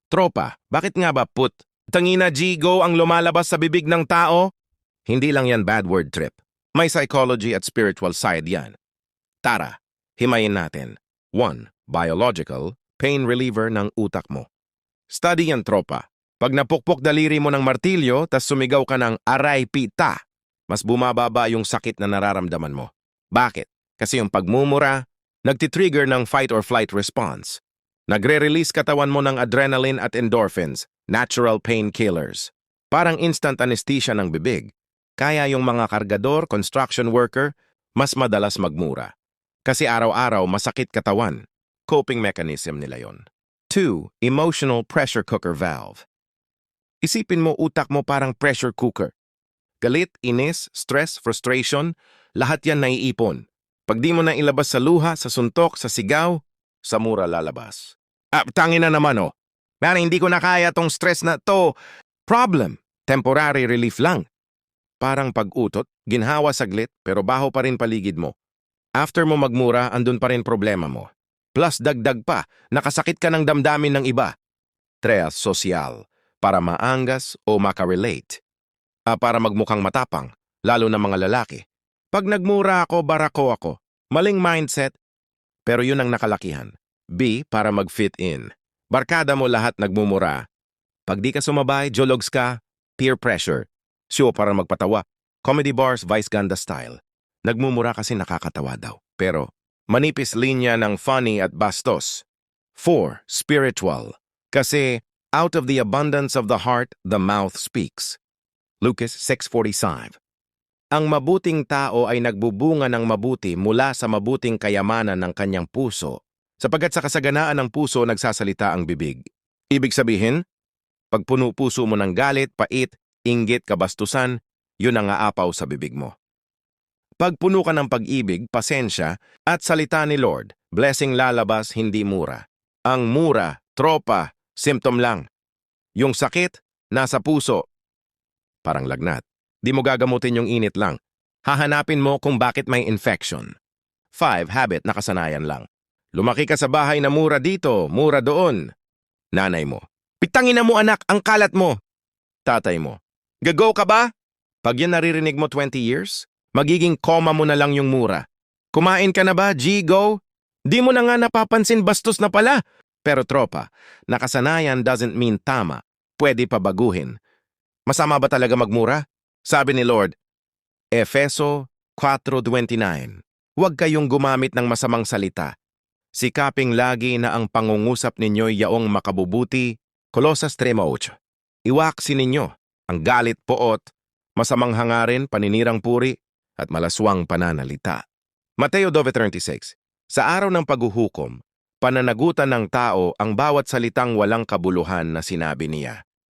Tropa, bakit nga ba put? Tangina G-go ang lumalabas sa bibig ng tao? Hindi lang yan bad word trip. May psychology at spiritual side yan. Tara, himayin natin. 1. Biological, pain reliever ng utak mo. Study yan, tropa. Pag napukpok daliri mo ng martilyo, tas sumigaw ka ng aray pita, mas bumababa yung sakit na nararamdaman mo. Bakit? Kasi yung pagmumura, nagtitrigger ng fight or flight response. Nagre-release katawan mo ng adrenaline at endorphins, natural painkillers. Parang instant anesthesia ng bibig. Kaya yung mga kargador, construction worker, mas madalas magmura. Kasi araw-araw masakit katawan. Coping mechanism nila yon. 2. Emotional pressure cooker valve. Isipin mo utak mo parang pressure cooker. Galit, inis, stress, frustration, lahat yan naiipon. Pag di mo na ilabas sa luha, sa suntok, sa sigaw, sa mura lalabas. Tangin na naman oh. Man, hindi ko na kaya tong stress na to. Problem. Temporary relief lang. Parang pag-utot, ginhawa saglit, pero baho pa rin paligid mo. After mo magmura, andun pa rin problema mo. Plus dagdag pa, nakasakit ka ng damdamin ng iba. 3. Social. Para maangas o makarelate. Para magmukhang matapang, lalo na mga lalaki. Pag nagmura ako, barako ako. Maling mindset, pero yun ang nakalakihan. B. Para mag-fit in. Barkada mo lahat nagmumura. Pag di ka sumabay, jologs ka, peer pressure. Show para magpatawa. Comedy bars, vice ganda style. Nagmumura kasi nakakatawa daw. Pero manipis linya ng funny at bastos. 4. Spiritual. Kasi out of the abundance of the heart, the mouth speaks. Lucas 6:45. Ang mabuting tao ay nagbubunga ng mabuti mula sa mabuting kayamanan ng kanyang puso, sapagkat sa kasaganaan ng puso nagsasalita ang bibig. Ibig sabihin, pag puno puso mo ng galit, pait, inggit, kabastusan, yun ang aapaw sa bibig mo. Pag puno ka ng pag-ibig, pasensya, at salita ni Lord, blessing lalabas, hindi mura. Ang mura, tropa, symptom lang. Yung sakit, nasa puso. Parang lagnat. Di mo gagamutin yung init lang. Hahanapin mo kung bakit may infection. 5. Habit na kasanayan lang. Lumaki ka sa bahay na mura dito, mura doon. Nanay mo. Pitangin na mo anak, ang kalat mo. Tatay mo. Gago ka ba? Pag yan naririnig mo 20 years, magiging coma mo na lang yung mura. Kumain ka na ba, G-go? Di mo na nga napapansin bastos na pala. Pero tropa, nakasanayan doesn't mean tama. Pwede pa baguhin. Masama ba talaga magmura? Sabi ni Lord, Efeso 4:29, huwag kayong gumamit ng masamang salita. Sikaping lagi na ang pangungusap ninyo'y yaong makabubuti. Kolosas 3:8. Iwaksi ninyo ang galit, poot, masamang hangarin, paninirang puri, at malaswang pananalita. Mateo 9:36. Sa araw ng paghuhukom, pananagutan ng tao ang bawat salitang walang kabuluhan na sinabi niya.